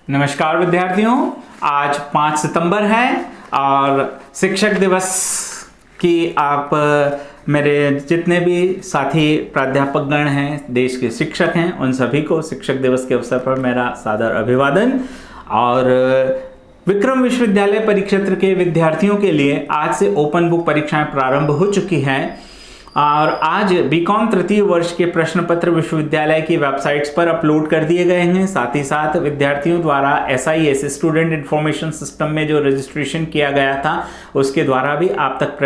नमस्कार विद्यार्थियों, आज 5 सितंबर है और शिक्षक दिवस की आप मेरे जितने भी साथी प्राध्यापकगण हैं, देश के शिक्षक हैं, उन सभी को शिक्षक दिवस के अवसर पर मेरा सादर अभिवादन। और विक्रम विश्वविद्यालय परिक्षेत्र के विद्यार्थियों के लिए आज से ओपन बुक परीक्षाएं प्रारंभ हो चुकी हैं और आज बीकॉम तृतीय वर्ष के प्रश्न पत्र विश्वविद्यालय की वेबसाइट्स पर अपलोड कर दिए गए हैं। साथ ही साथ विद्यार्थियों द्वारा SIS स्टूडेंट इंफॉर्मेशन सिस्टम में जो रजिस्ट्रेशन किया गया था उसके द्वारा भी आप तक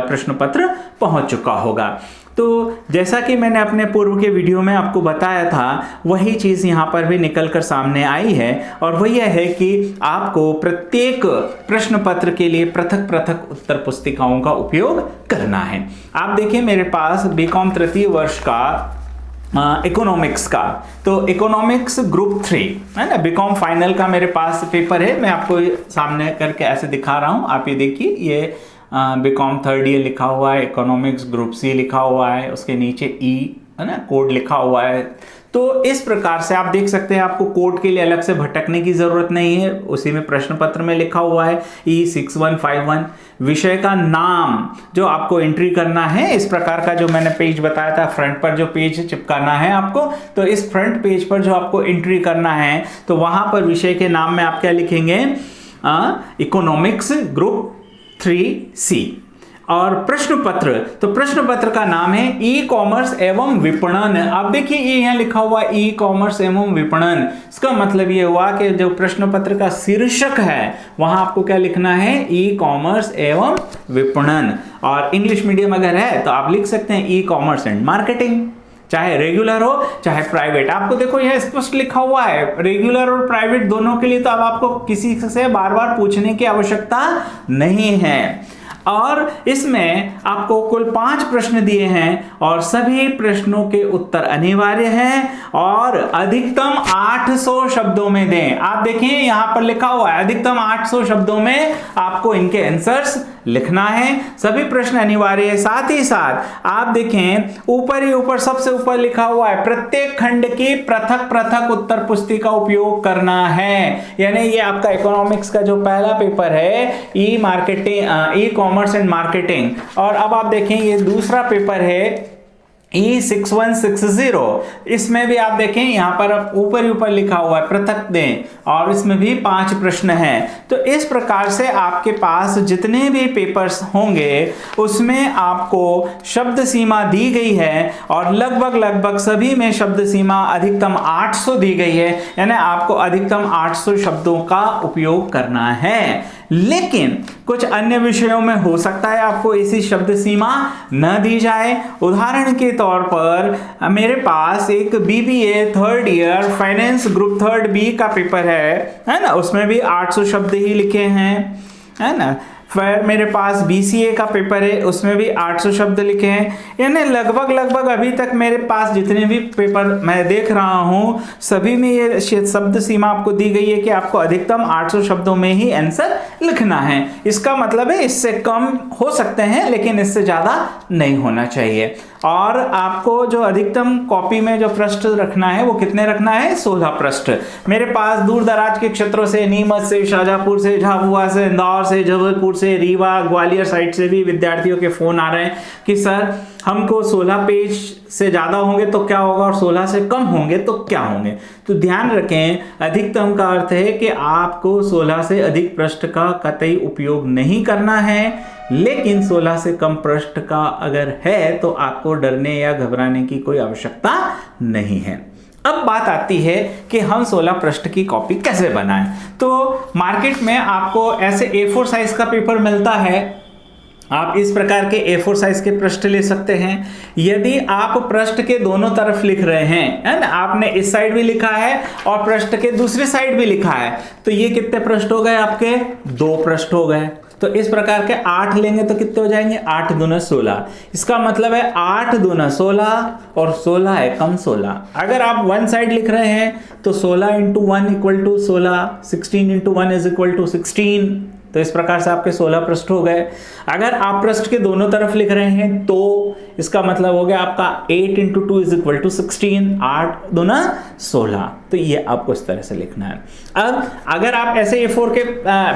प्रश्न पत्र पहुंच चुका होगा। तो जैसा कि मैंने अपने पूर्व के वीडियो में आपको बताया था, वही चीज़ यहाँ पर भी निकल कर सामने आई है और वह यह है कि आपको प्रत्येक प्रश्न पत्र के लिए पृथक पृथक उत्तर पुस्तिकाओं का उपयोग करना है। आप देखिए, मेरे पास बीकॉम तृतीय वर्ष का इकोनॉमिक्स का, तो इकोनॉमिक्स ग्रुप 3 है ना, बीकॉम फाइनल का मेरे पास पेपर है। मैं आपको सामने करके ऐसे दिखा रहा हूँ, आप ये देखिए, ये बीकॉम थर्ड ईयर लिखा हुआ है, इकोनॉमिक्स ग्रुप C लिखा हुआ है, उसके नीचे E है ना, कोड लिखा हुआ है। तो इस प्रकार से आप देख सकते हैं, आपको कोड के लिए अलग से भटकने की जरूरत नहीं है, उसी में प्रश्न पत्र में लिखा हुआ है E6151। विषय का नाम जो आपको एंट्री करना है, इस प्रकार का जो मैंने पेज बताया था, फ्रंट पर जो पेज चिपकाना है आपको, तो इस फ्रंट पेज पर जो आपको एंट्री करना है, तो वहां पर विषय के नाम में आप क्या लिखेंगे, इकोनॉमिक्स ग्रुप 3C। और प्रश्न पत्र, तो प्रश्न पत्र का नाम है ई कॉमर्स एवं विपणन। आप देखिए, ये यहाँ लिखा हुआ ई कॉमर्स एवं विपणन, इसका मतलब ये हुआ कि जो प्रश्न पत्र का शीर्षक है वहां आपको क्या लिखना है, ई कॉमर्स एवं विपणन। और इंग्लिश मीडियम अगर है तो आप लिख सकते हैं ई कॉमर्स एंड मार्केटिंग, चाहे रेगुलर हो चाहे प्राइवेट। आपको देखो यह स्पष्ट लिखा हुआ है, रेगुलर और प्राइवेट दोनों के लिए, तो अब आपको किसी से बार बार पूछने की आवश्यकता नहीं है। और इसमें आपको कुल 5 प्रश्न दिए हैं और सभी प्रश्नों के उत्तर अनिवार्य हैं और अधिकतम 800 शब्दों में दें। आप देखिए यहां पर लिखा हुआ है अधिकतम 800 शब्दों में आपको इनके आंसर्स लिखना है। सभी प्रश्न अनिवार्य है। साथ ही साथ आप देखें, ऊपर ही ऊपर सबसे ऊपर लिखा हुआ है प्रत्येक खंड की पृथक पृथक उत्तर पुस्तिका उपयोग करना है। यानी ये आपका इकोनॉमिक्स का जो पहला पेपर है, e marketing, e commerce and marketing, और अब आप देखें ये दूसरा पेपर है E6160। इसमें भी आप देखें यहां पर ऊपर ही ऊपर लिखा हुआ है पृथक दें, और इसमें भी 5 प्रश्न हैं। तो इस प्रकार से आपके पास जितने भी पेपर्स होंगे उसमें आपको शब्द सीमा दी गई है और लगभग सभी में शब्द सीमा अधिकतम 800 दी गई है। यानी आपको अधिकतम 800 शब्दों का उपयोग करना है। लेकिन कुछ अन्य विषयों में हो सकता है आपको ऐसी शब्द सीमा न दी जाए। उदाहरण के तौर पर मेरे पास एक BBA third year finance group 3B का पेपर है ना, उसमें भी 800 शब्द ही लिखे हैं, है ना। फिर मेरे पास BCA का पेपर है, उसमें भी 800 शब्द लिखे हैं। यानी लगभग अभी तक मेरे पास जितने भी पेपर मैं देख रहा हूं सभी में ये शब्द सीमा आपको दी गई है कि आपको अधिकतम 800 शब्दों में ही आंसर लिखना है। इसका मतलब है इससे कम हो सकते हैं लेकिन इससे ज्यादा नहीं होना चाहिए। और आपको जो अधिकतम कॉपी में जो पृष्ठ रखना है वो कितने रखना है, 16 पृष्ठ। मेरे पास दूर दराज के क्षेत्रों से, नीमच से, शाहजहांपुर से, झाबुआ से, इंदौर से, जबलपुर से, रीवा, ग्वालियर साइड से भी विद्यार्थियों के फोन आ रहे हैं कि सर हमको 16 पेज से ज़्यादा होंगे तो क्या होगा और 16 से कम होंगे तो क्या होंगे। तो ध्यान रखें, अधिकतम का अर्थ है कि आपको 16 से अधिक पृष्ठ का कतई उपयोग नहीं करना है, लेकिन 16 से कम पृष्ठ का अगर है तो आपको डरने या घबराने की कोई आवश्यकता नहीं है। अब बात आती है कि हम 16 पृष्ठ की कॉपी कैसे बनाएं। तो मार्केट में आपको ऐसे A4 साइज का पेपर मिलता है। आप इस प्रकार के A4 साइज के पृष्ठ ले सकते हैं। यदि आप पृष्ठ के दोनों तरफ लिख रहे हैं, है ना, आपने इस साइड भी लिखा है और पृष्ठ के दूसरी साइड भी लिखा है, तो ये कितने पृष्ठ हो गए आपके, 2 पृष्ठ हो गए। तो इस प्रकार के 8 लेंगे तो कितने हो जाएंगे, 8 दूना 16। इसका मतलब है 8 दूना 16 और 16 है कम 16। अगर आप वन साइड लिख रहे हैं तो 16 × 1 = 16, 16 × 1 = 16। तो इस प्रकार से आपके 16 पृष्ठ हो गए। अगर आप पृष्ठ के दोनों तरफ लिख रहे हैं तो इसका मतलब हो गया आपका 8 × 2 = 16, 8 दूना 16। तो ये आपको इस तरह से लिखना है। अब अगर आप ऐसे A4 के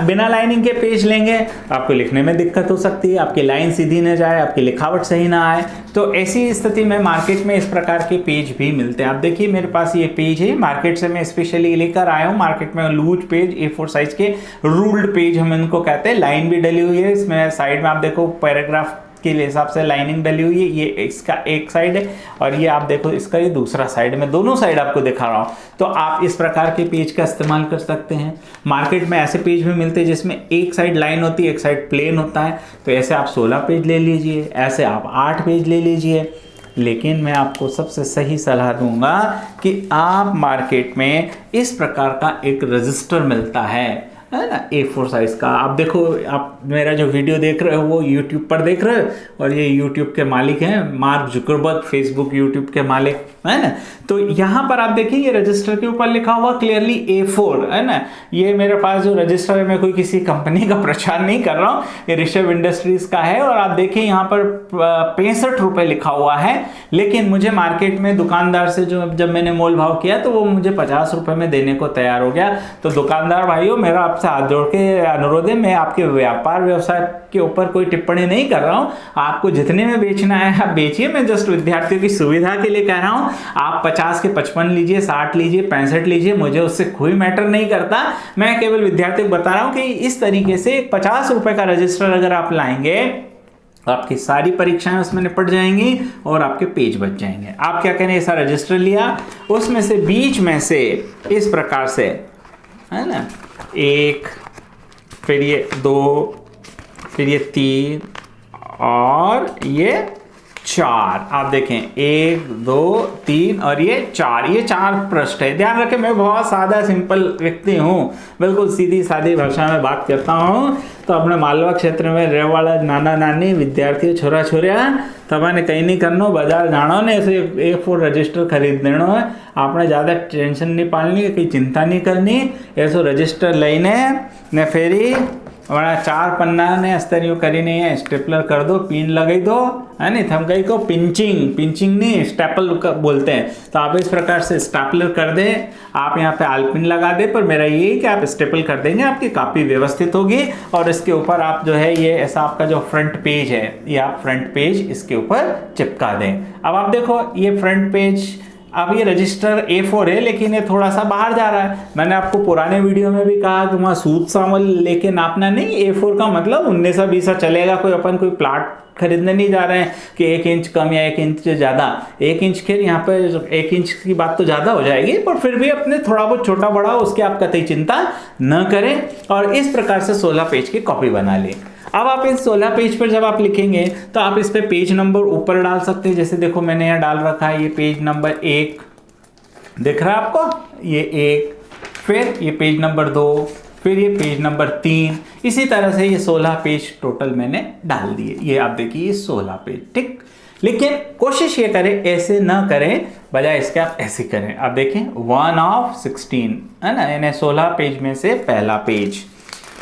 बिना लाइनिंग के पेज लेंगे तो आपको लिखने में दिक्कत हो सकती है, आपकी लाइन सीधी न जाए, आपकी लिखावट सही ना आए। तो ऐसी स्थिति में मार्केट में इस प्रकार के पेज भी मिलते हैं। आप देखिए मेरे पास ये पेज है, मार्केट से मैं स्पेशली लेकर आया हूँ। मार्केट में लूज पेज, A4 साइज के रूल्ड पेज हम इनको कहते हैं। लाइन भी डली हुई है इसमें, साइड में आप देखो पैराग्राफ के हिसाब से लाइनिंग डली हुई है। ये इसका एक साइड है और ये आप देखो इसका ये दूसरा साइड, में दोनों साइड आपको दिखा रहा हूं। तो आप इस प्रकार के पेज का इस्तेमाल कर सकते हैं। मार्केट में ऐसे पेज भी मिलते हैं जिसमें एक साइड लाइन होती है, एक साइड प्लेन होता है। तो ऐसे आप 16 पेज ले लीजिए, ऐसे आप 8 पेज ले लीजिए। लेकिन मैं आपको सबसे सही सलाह दूंगा कि आप मार्केट में इस प्रकार का एक रजिस्टर मिलता है ना, A4 साइज का। आप देखो, आप मेरा जो वीडियो देख रहे हो वो YouTube पर देख रहे हो और ये YouTube के मालिक हैं मार्क जुकरबर्ग, फेसबुक YouTube के मालिक है ना। तो यहाँ पर आप देखिए ये रजिस्टर के ऊपर लिखा हुआ क्लियरली A4 है ना। ये मेरे पास जो रजिस्टर है, मैं कोई किसी कंपनी का प्रचार नहीं कर रहा हूँ, ये ऋषभ इंडस्ट्रीज का है। और आप देखिए यहाँ पर 65 रुपये लिखा हुआ है। लेकिन मुझे मार्केट में दुकानदार से जब मैंने मोल भाव किया तो वो मुझे 50 रुपये में देने को तैयार हो गया। तो दुकानदार भाइयों, मेरा आपसे हाथ जोड़ के अनुरोध है, मैं आपके व्यापार व्यवसाय के ऊपर कोई टिप्पणी नहीं कर रहा हूं। आपको जितने में बेचना है आप बेचिए, मैं जस्ट विद्यार्थियों की सुविधा के लिए कह रहा हूं। आप 50 के 55 लीजिए, 60 लीजिए, 65 लीजिए, मुझे उससे कोई मैटर नहीं करता। मैं केवल विद्यार्थियों को बता रहा हूं कि इस तरीके से 50 रुपए का रजिस्टर अगर आप लाएंगे आपकी सारी परीक्षाएं उसमें निपट जाएंगी और आपके पेज बच जाएंगे। आप क्या करें, ऐसा रजिस्टर लिया, उसमें से बीच में से इस प्रकार से है ना, 1, फिर ये 2, फिर ये 3 और ये 4। आप देखें 1, 2, 3 और ये 4, ये 4 पृष्ठ है। ध्यान रखें मैं बहुत सादा सिंपल व्यक्ति हूँ, बिल्कुल सीधी सादी भाषा में बात करता हूँ। तो अपने मालवा क्षेत्र में रहने वाला नाना नानी विद्यार्थी छोरा छोरिया तमाने कहीं नहीं करनो, बाजार जानो ने ऐसे A4 रजिस्टर खरीद देनो है। आपने ज़्यादा टेंशन नहीं पालनी, कोई चिंता नहीं करनी। ऐसो रजिस्टर लईने ने फेरी हमारा 4 पन्ना ने अस्तरियों करी नहीं है, स्टेपलर कर दो, पिन लगाई दो है नहीं, थम गई को पिंचिंग नहीं स्टेपल बोलते हैं। तो आप इस प्रकार से स्टेपलर कर दें, आप यहाँ पे आलपिन लगा दें। पर मेरा ये है कि आप स्टेपल कर देंगे, आपकी कापी व्यवस्थित होगी। और इसके ऊपर आप जो है ये ऐसा आपका जो फ्रंट पेज है, ये आप फ्रंट पेज इसके ऊपर चिपका दें। अब आप देखो ये फ्रंट पेज, अब ये रजिस्टर A4 है लेकिन ये थोड़ा सा बाहर जा रहा है। मैंने आपको पुराने वीडियो में भी कहा कि वहाँ सूद सामल लेके नापना नहीं। A4 का मतलब 19-20 चलेगा। कोई अपन कोई प्लाट खरीदने नहीं जा रहे हैं कि 1 इंच कम या 1 इंच ज़्यादा। 1 इंच के यहाँ पे 1 इंच की बात तो ज़्यादा हो जाएगी, पर फिर भी अपने थोड़ा बहुत छोटा बड़ा उसकी आप कतई चिंता न करें। और इस प्रकार से 16 पेज की कॉपी बना लें। अब आप इस 16 पेज पर जब आप लिखेंगे तो आप इस पे पेज नंबर ऊपर डाल सकते हैं। जैसे देखो मैंने यहाँ डाल रखा है, ये पेज नंबर 1 दिख रहा है आपको, ये 1, फिर ये पेज नंबर 2, फिर ये पेज नंबर 3। इसी तरह से ये 16 पेज टोटल मैंने डाल दिए। ये आप देखिए 16 पेज, ठीक। लेकिन कोशिश ये करें ऐसे ना करें, बजाय इसके आप ऐसे करें। आप देखें 1 of 16 है ना, यानी 16 पेज में से पहला पेज।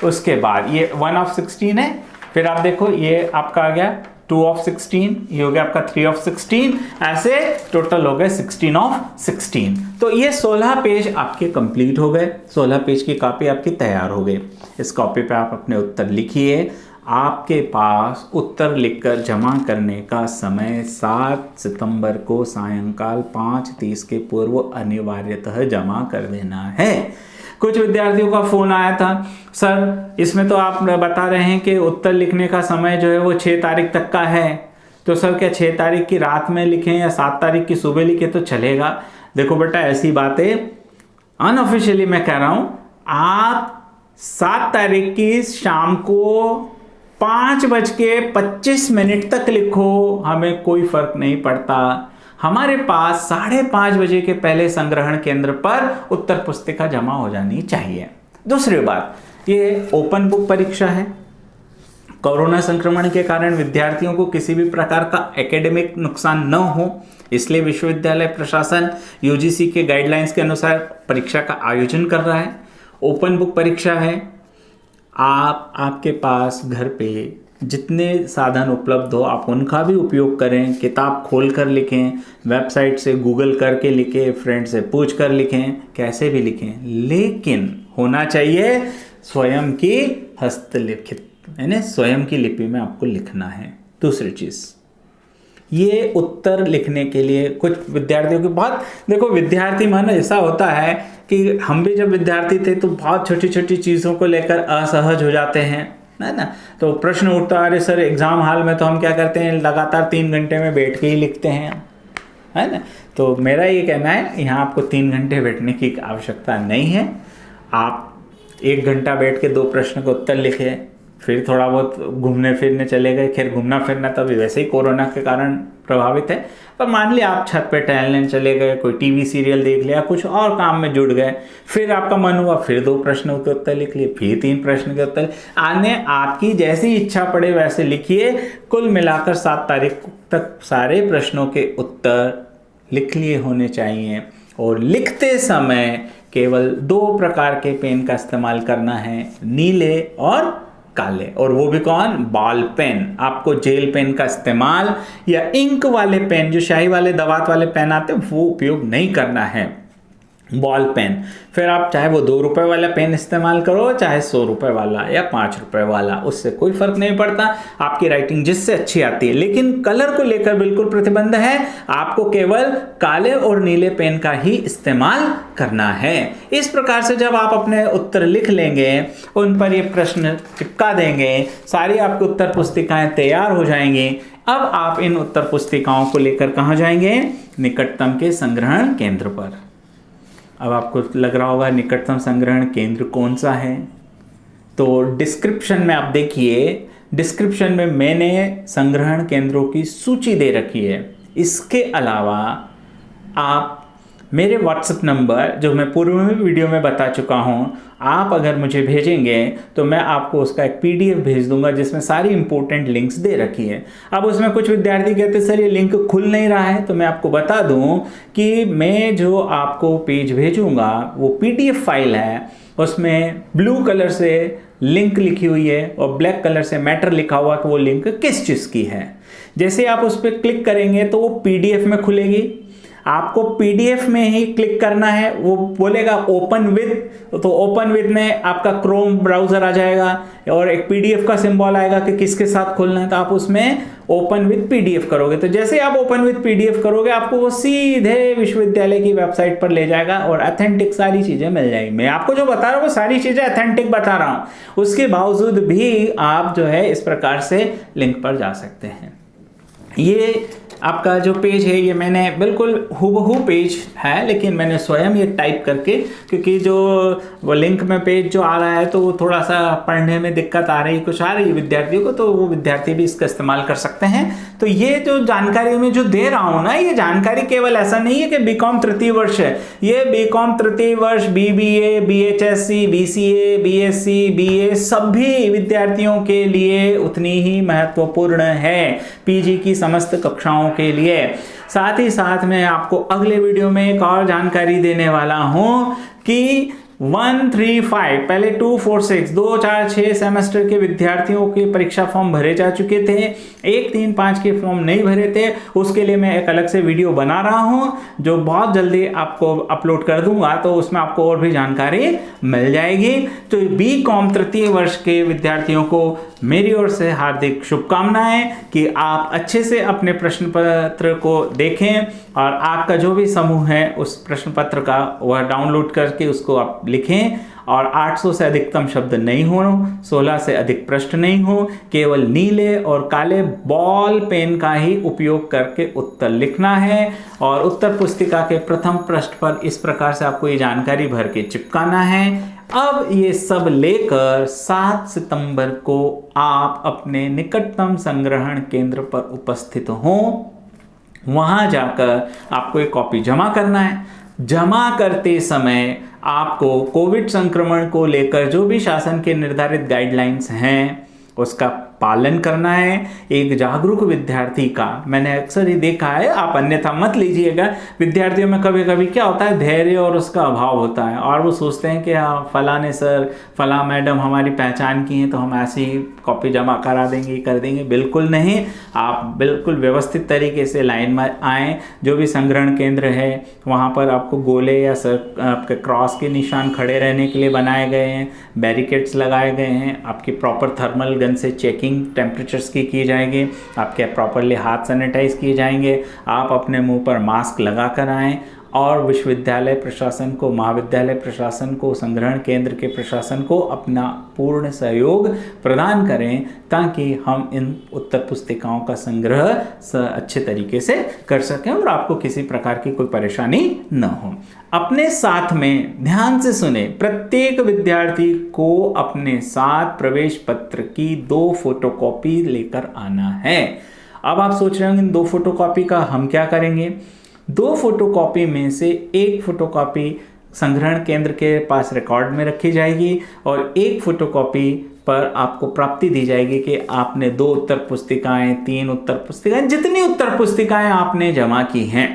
उसके बाद ये 1 of 16 है, फिर आप देखो ये आपका आ गया 2 of 16, ये हो गया आपका 3 of 16, ऐसे टोटल हो गए 16 of 16। तो ये 16 पेज आपके कंप्लीट हो गए, 16 पेज की कॉपी आपकी तैयार हो गई। इस कॉपी पे आप अपने उत्तर लिखिए। आपके पास उत्तर लिखकर जमा करने का समय 7 सितंबर को सायंकाल 5:30 के पूर्व अनिवार्यतः जमा कर देना है। कुछ विद्यार्थियों का फोन आया था, सर इसमें तो आप बता रहे हैं कि उत्तर लिखने का समय जो है वो 6 तारीख तक का है, तो सर क्या 6 तारीख की रात में लिखें या 7 तारीख की सुबह लिखें तो चलेगा? देखो बेटा ऐसी बातें अनऑफिशियली मैं कह रहा हूं, आप 7 तारीख की शाम को 5:25 तक लिखो, हमें कोई फर्क नहीं पड़ता। हमारे पास 5:30 बजे के पहले संग्रहण केंद्र पर उत्तर पुस्तिका जमा हो जानी चाहिए। दूसरी बात, ये ओपन बुक परीक्षा है। कोरोना संक्रमण के कारण विद्यार्थियों को किसी भी प्रकार का एकेडमिक नुकसान न हो, इसलिए विश्वविद्यालय प्रशासन यूजीसी के गाइडलाइंस के अनुसार परीक्षा का आयोजन कर रहा है। ओपन बुक परीक्षा है। आपके पास घर पे जितने साधन उपलब्ध हो आप उनका भी उपयोग करें। किताब खोल कर लिखें, वेबसाइट से गूगल करके लिखें, फ्रेंड से पूछ कर लिखें, कैसे भी लिखें, लेकिन होना चाहिए स्वयं की हस्तलिखित, यानी स्वयं की लिपि में आपको लिखना है। दूसरी चीज़, ये उत्तर लिखने के लिए कुछ विद्यार्थियों की बहुत, देखो विद्यार्थी मन ऐसा होता है कि हम भी जब विद्यार्थी थे तो बहुत छोटी छोटी चीज़ों को लेकर असहज हो जाते हैं, है ना। तो प्रश्न उठता है, अरे सर एग्जाम हॉल में तो हम क्या करते हैं, लगातार 3 घंटे में बैठ के ही लिखते हैं, है ना। तो मेरा ये कहना है, यहाँ आपको 3 घंटे बैठने की आवश्यकता नहीं है। आप 1 घंटा बैठ के 2 प्रश्न का उत्तर लिखे, फिर थोड़ा बहुत घूमने फिरने चले गए। खैर घूमना फिरना तो अभी वैसे ही कोरोना के कारण प्रभावित है, पर मान लिया आप छत पे टहलने चले गए, कोई टीवी सीरियल देख लिया, कुछ और काम में जुड़ गए, फिर आपका मन हुआ फिर 2 प्रश्न के उत्तर लिख लिए, फिर 3 प्रश्न के उत्तर, आने आपकी जैसी इच्छा पड़े वैसे लिखिए। कुल मिलाकर 7 तारीख तक सारे प्रश्नों के उत्तर लिख लिए होने चाहिए। और लिखते समय केवल 2 प्रकार के पेन का इस्तेमाल करना है, नीले और काले, और वो भी कौन, बॉल पेन। आपको जेल पेन का इस्तेमाल या इंक वाले पेन, जो शाही वाले दवात वाले पेन आते हैं, वो उपयोग नहीं करना है, बॉल पेन। फिर आप चाहे वो 2 रुपए वाला पेन इस्तेमाल करो, चाहे 100 रुपए वाला या 5 रुपए वाला, उससे कोई फर्क नहीं पड़ता, आपकी राइटिंग जिससे अच्छी आती है। लेकिन कलर को लेकर बिल्कुल प्रतिबंध है, आपको केवल काले और नीले पेन का ही इस्तेमाल करना है। इस प्रकार से जब आप अपने उत्तर लिख लेंगे, उन पर ये प्रश्न चिपका देंगे, सारी आपकी उत्तर पुस्तिकाएं तैयार हो जाएंगी। अब आप इन उत्तर पुस्तिकाओं को लेकर कहाँ जाएंगे, निकटतम के संग्रहण केंद्र पर। अब आपको लग रहा होगा निकटतम संग्रहण केंद्र कौन सा है, तो डिस्क्रिप्शन में आप देखिए, डिस्क्रिप्शन में मैंने संग्रहण केंद्रों की सूची दे रखी है। इसके अलावा आप मेरे व्हाट्सएप नंबर, जो मैं पूर्व में वीडियो में बता चुका हूँ, आप अगर मुझे भेजेंगे तो मैं आपको उसका एक PDF भेज दूंगा जिसमें सारी इंपॉर्टेंट लिंक्स दे रखी है। अब उसमें कुछ विद्यार्थी कहते हैं सर ये लिंक खुल नहीं रहा है, तो मैं आपको बता दूं कि मैं जो आपको पेज भेजूंगा वो PDF फाइल है, उसमें ब्लू कलर से लिंक लिखी हुई है और ब्लैक कलर से मैटर लिखा हुआ कि वो लिंक किस चीज़ की है। जैसे आप उस पर क्लिक करेंगे तो वो PDF में खुलेगी, आपको PDF में ही क्लिक करना है, वो बोलेगा ओपन विद, तो ओपन विद में आपका क्रोम ब्राउजर आ जाएगा और एक PDF का सिंबल आएगा कि किसके साथ खोलना है, तो आप उसमें ओपन विद PDF करोगे। तो जैसे आप ओपन विद PDF करोगे आपको वो सीधे विश्वविद्यालय की वेबसाइट पर ले जाएगा और ऑथेंटिक सारी चीज़ें मिल जाएगी। मैं आपको जो बता रहा हूँ वो सारी चीज़ें ऑथेंटिक बता रहा हूँ, उसके बावजूद भी आप जो है इस प्रकार से लिंक पर जा सकते हैं। ये आपका जो पेज है ये मैंने बिल्कुल हूबहू पेज है, लेकिन मैंने स्वयं ये टाइप करके, क्योंकि जो वो लिंक में पेज जो आ रहा है तो वो थोड़ा सा पढ़ने में दिक्कत आ रही, कुछ आ रही है विद्यार्थियों को, तो वो विद्यार्थी भी इसका इस्तेमाल कर सकते हैं। तो ये जो जानकारी मैं जो दे रहा हूँ ना, ये जानकारी केवल ऐसा नहीं है कि BCom तृतीय वर्ष है, ये BCom तृतीय वर्ष, BBA, BHSC, BCA, BSc, BA सभी विद्यार्थियों के लिए उतनी ही महत्वपूर्ण है, PG की समस्त कक्षाओं के लिए। साथ ही साथ मैं आपको अगले वीडियो में एक और जानकारी देने वाला हूं कि 1, 3, 5 पहले 2, 4, 6 2, 4, 6 सेमेस्टर के विद्यार्थियों के परीक्षा फॉर्म भरे जा चुके थे, 1, 3, 5 के फॉर्म नहीं भरे थे, उसके लिए मैं एक अलग से वीडियो बना रहा हूं जो बहुत जल्दी आपको अपलोड कर दूंगा, तो उसमें आपको और भी जानकारी मिल जाएगी। तो BCom तृतीय वर्ष के विद्यार्थियों को मेरी ओर से हार्दिक शुभकामनाएं कि आप अच्छे से अपने प्रश्न पत्र को देखें और आपका जो भी समूह है उस प्रश्न पत्र का वह डाउनलोड करके उसको आप लिखें, और 800 से अधिकतम शब्द नहीं हो, 16 से अधिक प्रश्न नहीं हो, केवल नीले और काले बॉल पेन का ही उपयोग करके उत्तर लिखना है। और उत्तर पुस्तिका के प्रथम पृष्ठ पर इस प्रकार से आपको ये जानकारी भर के चिपकाना है। अब ये सब लेकर 7 सितंबर को आप अपने निकटतम संग्रहण केंद्र पर उपस्थित हों, वहां जाकर आपको एक कॉपी जमा करना है। जमा करते समय आपको कोविड संक्रमण को लेकर जो भी शासन के निर्धारित गाइडलाइंस हैं उसका पालन करना है। एक जागरूक विद्यार्थी का मैंने अक्सर ही देखा है, आप अन्यथा मत लीजिएगा, विद्यार्थियों में कभी कभी क्या होता है, धैर्य और उसका अभाव होता है और वो सोचते हैं कि हाँ फला ने सर, फला मैडम हमारी पहचान की हैं तो हम ऐसे ही कॉपी जमा करा देंगे, कर देंगे। बिल्कुल नहीं, आप बिल्कुल व्यवस्थित तरीके से लाइन में आएँ। जो भी संग्रहण केंद्र है वहाँ पर आपको गोले या आपके क्रॉस के निशान खड़े रहने के लिए बनाए गए हैं, बैरिकेड्स लगाए गए हैं, आपकी प्रॉपर थर्मल गन से चेकिंग टेम्परेचर्स की जाएगी, आपके प्रॉपरली हाथ सैनिटाइज किए जाएंगे, आप अपने मुंह पर मास्क लगा कर आएँ और विश्वविद्यालय प्रशासन को, महाविद्यालय प्रशासन को, संग्रहण केंद्र के प्रशासन को अपना पूर्ण सहयोग प्रदान करें ताकि हम इन उत्तर पुस्तिकाओं का संग्रह अच्छे तरीके से कर सकें और आपको किसी प्रकार की कोई परेशानी न हो। अपने साथ में ध्यान से सुने, प्रत्येक विद्यार्थी को अपने साथ प्रवेश पत्र की 2 फोटोकॉपी लेकर आना है। अब आप सोच रहे होंगे इन 2 फोटोकॉपी का हम क्या करेंगे? 2 फोटोकॉपी में से 1 फोटोकॉपी संग्रहण केंद्र के पास रिकॉर्ड में रखी जाएगी और 1 फोटोकॉपी पर आपको प्राप्ति दी जाएगी कि आपने 2 उत्तर पुस्तिकाएं, 3 उत्तर पुस्तिकाएं, जितनी उत्तर पुस्तिकाएं आपने जमा की हैं।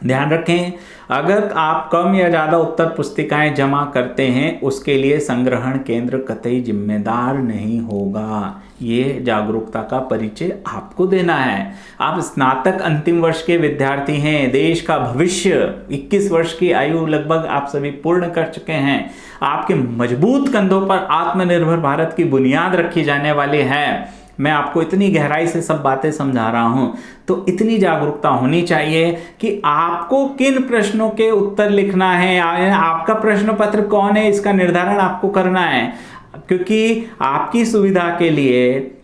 ध्यान रखें, अगर आप कम या ज़्यादा उत्तर पुस्तिकाएं जमा करते हैं उसके लिए संग्रहण केंद्र कतई जिम्मेदार नहीं होगा। ये जागरूकता का परिचय आपको देना है। आप स्नातक अंतिम वर्ष के विद्यार्थी हैं, देश का भविष्य, 21 वर्ष की आयु लगभग आप सभी पूर्ण कर चुके हैं। आपके मजबूत कंधों पर आत्मनिर्भर भारत की बुनियाद रखी जाने वाली है। मैं आपको इतनी गहराई से सब बातें समझा रहा हूं तो इतनी जागरूकता होनी चाहिए कि आपको किन प्रश्नों के उत्तर लिखना है, आपका प्रश्न पत्र कौन है, इसका निर्धारण आपको करना है। क्योंकि आपकी सुविधा के लिए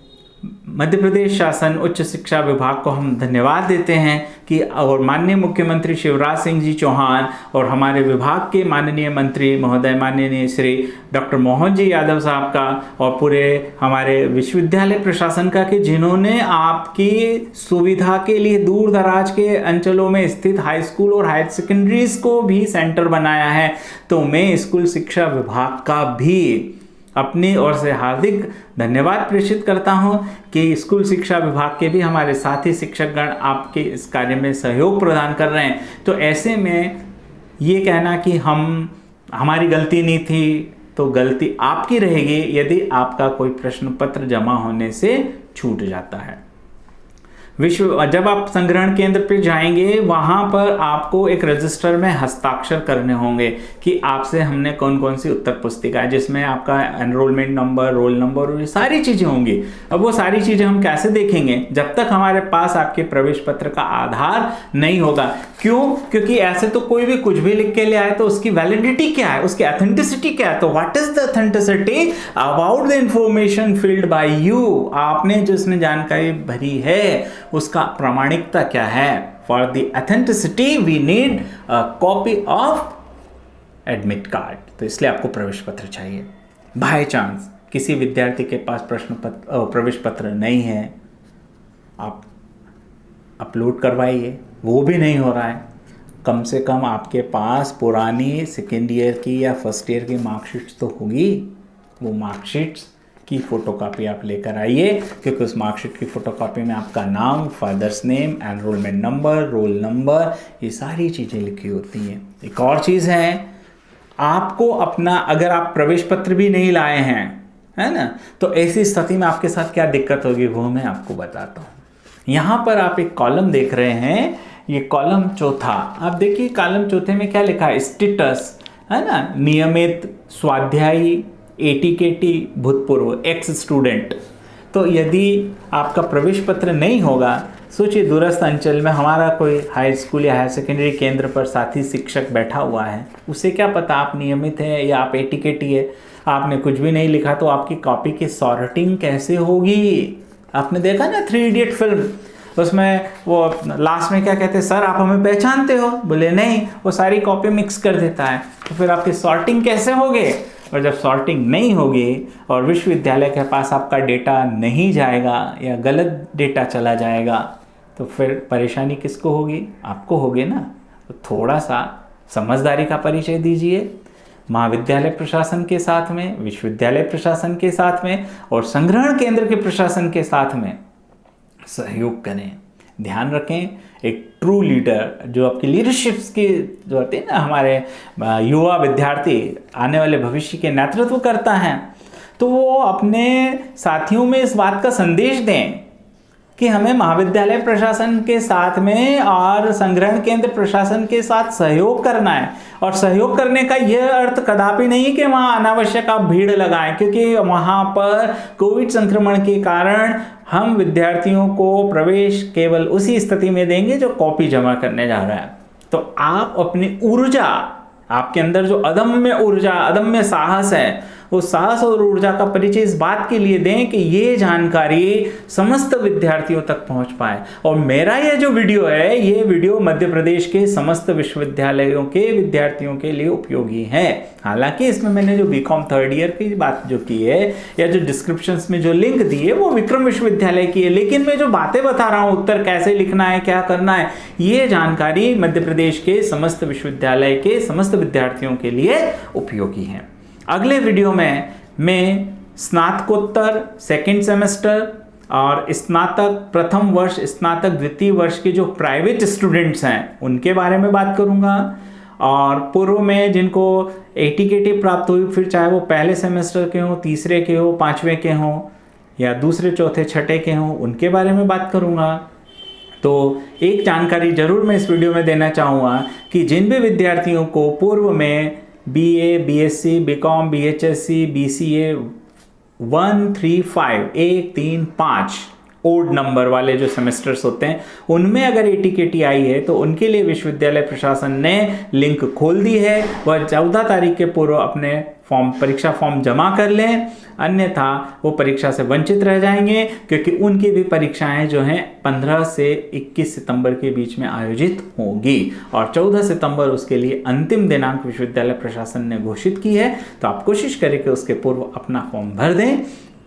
मध्य प्रदेश शासन उच्च शिक्षा विभाग को हम धन्यवाद देते हैं कि और माननीय मुख्यमंत्री शिवराज सिंह जी चौहान और हमारे विभाग के माननीय मंत्री महोदय माननीय श्री डॉक्टर मोहन जी यादव साहब का और पूरे हमारे विश्वविद्यालय प्रशासन का कि जिन्होंने आपकी सुविधा के लिए दूर दराज के अंचलों में स्थित हाई स्कूल और हायर सेकेंडरीज को भी सेंटर बनाया है। तो मैं स्कूल शिक्षा विभाग का भी अपनी ओर से हार्दिक धन्यवाद प्रेषित करता हूं कि स्कूल शिक्षा विभाग के भी हमारे साथी शिक्षकगण आपके इस कार्य में सहयोग प्रदान कर रहे हैं। तो ऐसे में ये कहना कि हमारी गलती नहीं थी तो गलती आपकी रहेगी यदि आपका कोई प्रश्न पत्र जमा होने से छूट जाता है। जब आप संग्रहण केंद्र पर जाएंगे वहां पर आपको एक रजिस्टर में हस्ताक्षर करने होंगे कि आपसे हमने कौन कौन सी उत्तर पुस्तिका है, जिसमें आपका एनरोलमेंट नंबर, रोल नंबर और ये सारी चीज़ें होंगी। अब वो सारी चीज़ें हम कैसे देखेंगे जब तक हमारे पास आपके प्रवेश पत्र का आधार नहीं होगा। क्यों? क्योंकि ऐसे तो कोई भी कुछ भी लिख के ले आए तो उसकी वैलिडिटी क्या है, उसकी ऑथेंटिसिटी क्या है। तो what is the authenticity about the information filled by you, आपने जो इसमें जानकारी भरी है उसका प्रामाणिकता क्या है। For the authenticity we need a copy of admit card. तो इसलिए आपको प्रवेश पत्र चाहिए। बाय चांस किसी विद्यार्थी के पास प्रवेश पत्र नहीं है, आप अपलोड करवाइए, वो भी नहीं हो रहा है, कम से कम आपके पास पुरानी सेकेंड ईयर की या फर्स्ट ईयर की मार्कशीट्स तो होगी। वो मार्कशीट्स की फ़ोटोकॉपी आप लेकर आइए क्योंकि उस मार्कशीट की फ़ोटोकॉपी में आपका नाम, father's name, enrolment number, roll number, ये सारी चीज़ें लिखी होती हैं। एक और चीज़ है, आपको अपना, अगर आप प्रवेश पत्र भी नहीं लाए हैं, है ना, तो ऐसी स्थिति में आपके साथ क्या दिक्कत होगी वो मैं आपको बताता हूँ। यहाँ पर आप एक कॉलम देख रहे हैं, ये कॉलम चौथा, आप देखिए कॉलम चौथे में क्या लिखा है, स्टेटस, है ना, नियमित स्वाध्यायी, एटीकेटी, भूतपूर्व, एक्स स्टूडेंट। तो यदि आपका प्रवेश पत्र नहीं होगा, सोचिए दूरस्थ अंचल में हमारा कोई हाई स्कूल या हायर सेकेंडरी केंद्र पर साथी शिक्षक बैठा हुआ है, उसे क्या पता आप नियमित हैं या आप एटीकेटी है, आपने कुछ भी नहीं लिखा तो आपकी कॉपी की सॉर्टिंग कैसे होगी। आपने देखा ना 3 इडियट फिल्म, उसमें वो लास्ट में क्या कहते हैं, सर आप हमें पहचानते हो, बोले नहीं, वो सारी कॉपी मिक्स कर देता है। तो फिर आपकी सॉर्टिंग कैसे होगी। और जब सॉर्टिंग नहीं होगी और विश्वविद्यालय के पास आपका डेटा नहीं जाएगा या गलत डेटा चला जाएगा तो फिर परेशानी किसको होगी, आपको होगी ना। तो थोड़ा सा समझदारी का परिचय दीजिए। महाविद्यालय प्रशासन के साथ में, विश्वविद्यालय प्रशासन के साथ में और संग्रहण केंद्र के प्रशासन के साथ में सहयोग करें। ध्यान रखें, एक ट्रू लीडर जो आपकी लीडरशिप की जो होती है ना, हमारे युवा विद्यार्थी आने वाले भविष्य के नेतृत्व करता है, तो वो अपने साथियों में इस बात का संदेश दें कि हमें महाविद्यालय प्रशासन के साथ में और संग्रहण केंद्र प्रशासन के साथ सहयोग करना है। और सहयोग करने का यह अर्थ कदापि नहीं कि वहाँ अनावश्यक आप भीड़ लगाएं, क्योंकि वहाँ पर कोविड संक्रमण के कारण हम विद्यार्थियों को प्रवेश केवल उसी स्थिति में देंगे जो कॉपी जमा करने जा रहा है। तो आप अपनी ऊर्जा, आपके अंदर जो अदम्य ऊर्जा, अदम्य साहस है, उस साहस और ऊर्जा का परिचय इस बात के लिए दें कि ये जानकारी समस्त विद्यार्थियों तक पहुंच पाए। और मेरा ये जो वीडियो है, ये वीडियो मध्य प्रदेश के समस्त विश्वविद्यालयों के विद्यार्थियों के लिए उपयोगी है। हालांकि इसमें मैंने जो बीकॉम थर्ड ईयर की बात जो की है, या जो डिस्क्रिप्शंस में जो लिंक दी है, वो विक्रम विश्वविद्यालय की है, लेकिन मैं जो बातें बता रहा हूँ, उत्तर कैसे लिखना है, क्या करना है, ये जानकारी मध्य प्रदेश के समस्त विश्वविद्यालय के समस्त विद्यार्थियों के लिए उपयोगी है। अगले वीडियो में मैं स्नातकोत्तर सेकेंड सेमेस्टर और स्नातक प्रथम वर्ष, स्नातक द्वितीय वर्ष के जो प्राइवेट स्टूडेंट्स हैं उनके बारे में बात करूंगा। और पूर्व में जिनको ATKT प्राप्त हुई, फिर चाहे वो पहले सेमेस्टर के हों, तीसरे के हों, पाँचवें के हों, या दूसरे चौथे छठे के हों, उनके बारे में बात करूंगा। तो एक जानकारी जरूर मैं इस वीडियो में देना चाहूँगा कि जिन भी विद्यार्थियों को पूर्व में BA, BSc, BCom, BHSC, BCA 1, 3, 5, 1, 3, 5 odd number वाले जो सेमेस्टर्स होते हैं, उनमें अगर ATKT आई है तो उनके लिए विश्वविद्यालय प्रशासन ने लिंक खोल दी है। वह 14 तारीख के पूर्व अपने परीक्षा फॉर्म जमा कर लें, अन्यथा वो परीक्षा से वंचित रह जाएंगे, क्योंकि उनकी भी परीक्षाएं जो हैं 15 से 21 सितंबर के बीच में आयोजित होगी और 14 सितंबर उसके लिए अंतिम दिनांक विश्वविद्यालय प्रशासन ने घोषित की है। तो आप कोशिश करें कि उसके पूर्व अपना फॉर्म भर दें।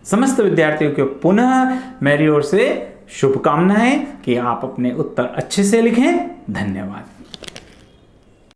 समस्त विद्यार्थियों को पुनः मेरी ओर से शुभकामनाएं कि आप अपने उत्तर अच्छे से लिखें। धन्यवाद।